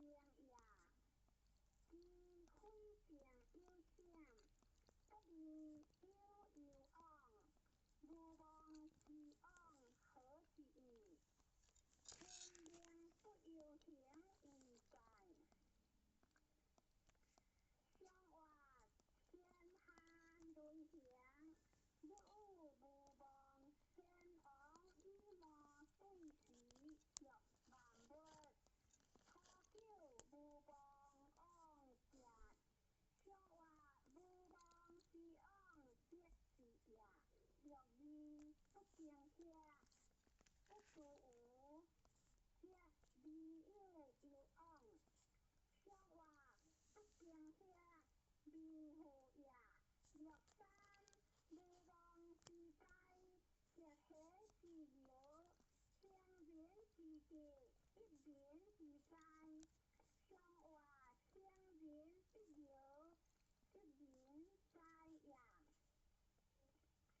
tiếng呀，既开tiếng又响，不离又昂，不忘其昂和其意，天边不由天意在。向外天寒对响，不无不忘天昂一马对齐，脚万倍。他叫不帮昂家，向外不帮是昂接是呀，要你不见下，不做我，接你又昂，向外不见下，你好呀，要三不帮是在，接黑是有。两边是给，一边是在，向外